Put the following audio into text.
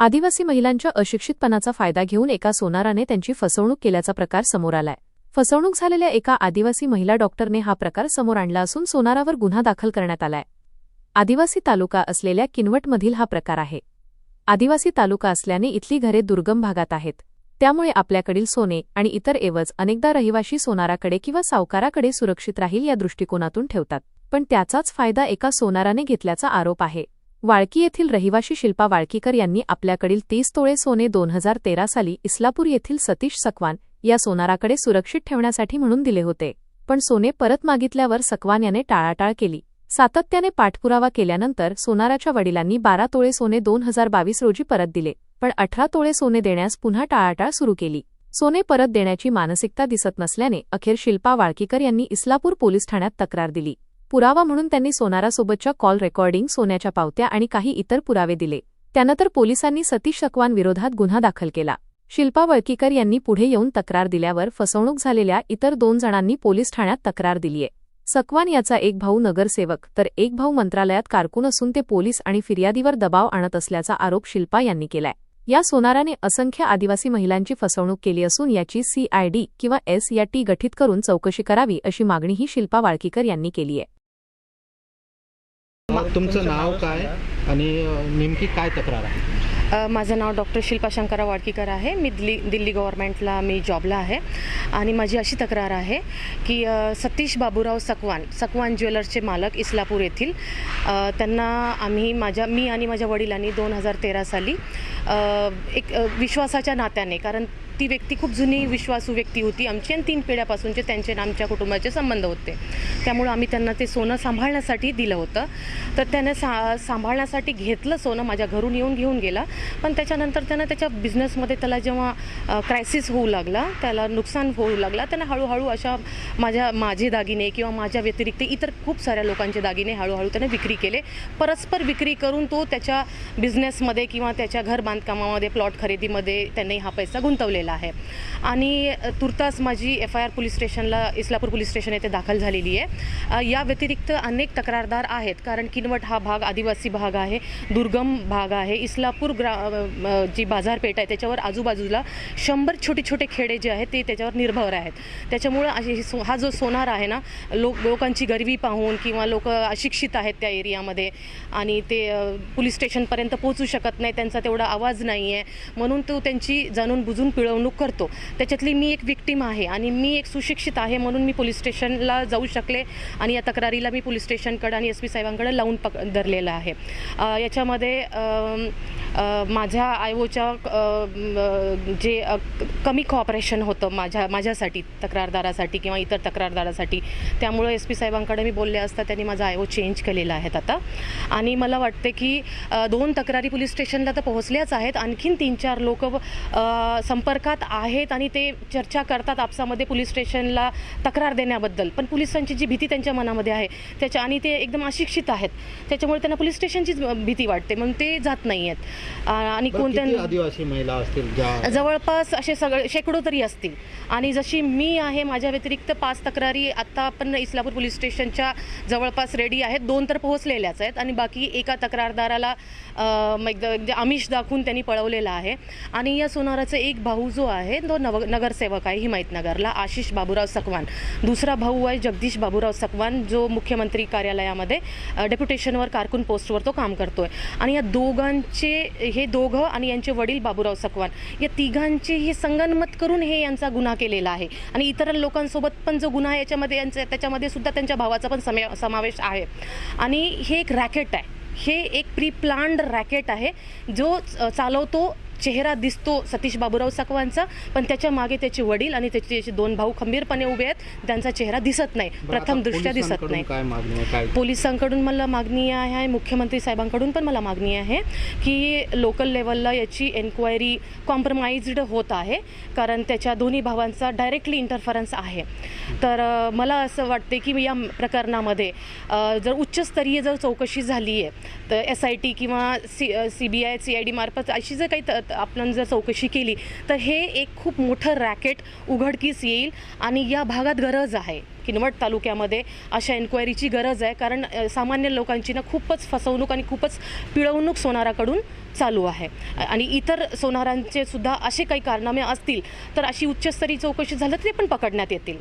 आदिवासी महिलांच्या अशिक्षितपणाचा फायदा घेऊन एका सोनाराने त्यांची फसवणूक केल्याचा प्रकार समोर आलाय। फसवणूक झालेल्या एका आदिवासी महिला डॉक्टरने हा प्रकार समोर आणला असून सोनारावर गुन्हा दाखल करण्यात आलाय। आदिवासी तालुका असलेल्या किनवटमधील हा प्रकार आहे। आदिवासी तालुका असल्याने इथली घरे दुर्गम भागात आहेत, त्यामुळे आपल्याकडील सोने आणि इतर ऐवज अनेकदा रहिवाशी सोनाराकडे किंवा सावकाराकडे सुरक्षित राहील या दृष्टिकोनातून ठेवतात, पण त्याचाच फायदा एका सोनाराने घेतल्याचा आरोप आहे। वाळकी येथील रहिवाशी शिल्पा वाळकीकर यांनी आपल्याकडील 30 तोळे सोने 2013 साली इस्लापूर येथील सतीश सकवान या सोनाराकडे सुरक्षित ठेवण्यासाठी म्हणून दिले होते, पण सोने परत मागितल्यावर सकवान याने टाळाटाळ केली। सातत्याने पाठपुरावा केल्यानंतर सोनाराच्या वडिलांनी 12 तोळे सोने 2022 रोजी परत दिले, पण 18 तोळे सोने देण्यास पुन्हा टाळाटाळ सुरू केली। सोने परत देण्याची मानसिकता दिसत नसल्याने अखेर शिल्पा वाळकीकर यांनी इस्लापूर पोलीस ठाण्यात तक्रार दिली। पुरावा म्हणून त्यांनी सोनारासोबतच्या कॉल रेकॉर्डिंग, सोन्याच्या पावत्या आणि काही इतर पुरावे दिले। त्यानंतर पोलिसांनी सतीश सकवान विरोधात गुन्हा दाखल केला। शिल्पा वाळकीकर यांनी पुढे येऊन तक्रार दिल्यावर फसवणूक झालेल्या इतर 2 जणांनी पोलीस ठाण्यात तक्रार दिलीये। सकवान याचा एक भाऊ नगरसेवक तर एक भाऊ मंत्रालयात कारकून असून ते पोलीस आणि फिर्यादीवर दबाव आणत असल्याचा आरोप शिल्पा यांनी केलाय। या सोनाराने असंख्य आदिवासी महिलांची फसवणूक केली असून याची CID किंवा SIT गठीत करून चौकशी करावी अशी मागणीही शिल्पा वाळकीकर यांनी केली आहे। तुमचं नाव काय आणि नेमकी काय तक्रार आहे? माझं नाव डॉक्टर शिल्पा शंकरा वाळकीकर आहे। मी दिल्ली गव्हर्नमेंटला मी आहे आणि माझी अशी तक्रार आहे की सतीश बाबूराव सकवान ज्वेलर्सचे मालक इस्लापूर येथील त्यांना मी आणि माझ्या वडिलांनी 2013 साली एक विश्वासाच्या नात्याने, कारण ती व्यक्ती खूप जुनी विश्वासू व्यक्ती होती आमची आणि 3 पिढ्यापासूनचे त्यांचे आमच्या कुटुंबाचे संबंध होते, त्यामुळे आम्ही त्यांना ते सोनं सांभाळण्यासाठी दिलं होतं। तर त्याने सांभाळण्यासाठी घेतलं सोनं, माझ्या घरून येऊन घेऊन गेला, पण त्याच्यानंतर त्यानं त्याच्या बिझनेसमध्ये त्याला जेव्हा क्रायसिस होऊ लागला, त्याला नुकसान होऊ लागला, त्यानं हळूहळू अशा माझे दागिने किंवा माझ्या व्यतिरिक्त इतर खूप साऱ्या लोकांचे दागिने हळूहळू त्याने विक्री केले। परस्पर विक्री करून तो त्याच्या बिझनेसमध्ये किंवा त्याच्या घर बांधकामामध्ये, प्लॉट खरेदीमध्ये त्यांनी हा पैसा गुंतवलेला आहे। आणि तुर्तास माझी FIR पोलीस स्टेशनला, इस्लापूर पोलीस स्टेशन येथे दाखल झालेली आहे। या व्यतिरिक्त अनेक तक्रारदार आहेत, कारण किनवट हा भाग आदिवासी भाग आहे, दुर्गम भाग आहे। इस्लापूर जी बाजारपेठ आहे त्याच्यावर आजूबाजूला 100 छोटे खेडे जे आहेत ते त्याच्यावर निर्भर आहेत। त्याच्यामुळे हा जो सोनार आहे ना, लोकांची गरिबी पाहून किंवा लोक अशिक्षित आहेत त्या एरियामध्ये आणि ते पोलीस स्टेशनपर्यंत पोहोचू शकत नाही, त्यांचा तेवढा आवाज नाही आहे, म्हणून तो त्यांची जाणून बुजून पिळवणूक करतो। त्याच्यातली मी एक विक्टीम आहे आणि मी एक सुशिक्षित आहे, म्हणून मी पोलीस स्टेशनला जाऊ शकले आणि या तक्रारीला मी पोलीस स्टेशनकडे आणि SP साहेबांकडे लावून धरलेलं आहे। याच्यामध्ये माझ्या IOच्या जे कमी कॉपरेशन होतं माझ्यासाठी, तक्रारदारासाठी किंवा इतर तक्रारदारासाठी, त्यामुळे SP साहेबांकडे मी बोलले असता त्यांनी माझा IO चेंज केलेला आहे आता। आणि मला वाटते की 2 तक्रारी पोलीस स्टेशनला तर पोहोचल्याच आहेत, आणखीन 3-4 लोक संपर्कात आहेत आणि ते चर्चा करतात आपसामध्ये पोलीस स्टेशनला तक्रार देण्याबद्दल, पण पोलिसांची जी भीती त्यांच्या मनामध्ये आहे आणि ते एकदम अशिक्षित आहेत, त्याच्यामुळे त्यांना पोलीस स्टेशनचीच भीती वाटते, म्हणून ते जात नाही आहेत। आणि कोणत्या आदिवासी महिला असतील, जवळपास असे शेकडो तरी असतील। आणि जशी मी आहे, माझ्या व्यतिरिक्त 5 तक्रारी आत्ता आपण इस्लापूर पोलीस स्टेशनच्या जवळपास रेडी आहेत, 2 तर पोहोचलेल्याच आहेत आणि बाकी एका तक्रारदाराला आमिष दाखवून त्यांनी पळवलेला आहे। आणि या सोनाराचा एक भाऊ जो आहे तो नगरसेवक आहे हिमायतनगरला, आशिष बाबूराव सकवान। दुसरा भाऊ आहे जगदीश बाबूराव सकवान, जो मुख्यमंत्री कार्यालयामध्ये डेप्युटेशनवर कारकून पोस्टवर तो काम करतोय। आणि या हे दोघं आणि यांचे वडील बाबूराव सकवान, या तिघांचे हे संगनमत करून यांचा गुन्हा केलेला आहे। आणि इतर लोकांसोबत पण जो गुन्हा आहे त्याच्यामध्ये सुद्धा त्यांच्या भावाचा पण समावेश आहे। आणि हे एक रॅकेट आहे, हे एक प्री प्लान्ड रॅकेट आहे, जो चालवतो चेहरा दिसतो सतीश बाबूराव सकवानचा, पण त्याच्या मागे त्याचे वडील आणि त्याचे 2 भाऊ खंबीरपणे उभे आहेत, त्यांचा चेहरा दिसत नाही, प्रथम दृष्ट्या दिसत नाही। पोलिसांकडून मला मागणी आहे, मुख्यमंत्री साहेबांकडून पण मला मागणी आहे की लोकल लेवलला याची एन्क्वायरी कॉम्प्रोमाइज्ड होत आहे, कारण त्याच्या दोन्ही भावांचा डायरेक्टली इंटरफरन्स आहे। तर मला असं वाटते की या प्रकरणामध्ये जर उच्चस्तरीय चौकशी झाली आहे तर SIT किंवा CBI CID मार्फत अशी जर काही अंतर्गत आपण जर चौकशी केली तर हे एक खूप मोठं रॅकेट उघडकीस येईल आणि या भागात गरज आहे. किनवट तालुक्यामध्ये अशा एन्क्वायरीची गरज आहे, कारण सामान्य लोकांची ना खूपच फसवणूक आणि खूपच पिळवणूक सोनाराकडून चालू आहे. आणि इतर सोनारांचे सुद्धा असे काही कारनामे असतील तर अशी उच्चस्तरीय चौकशी झालं तर ते पण पकडण्यात येतील.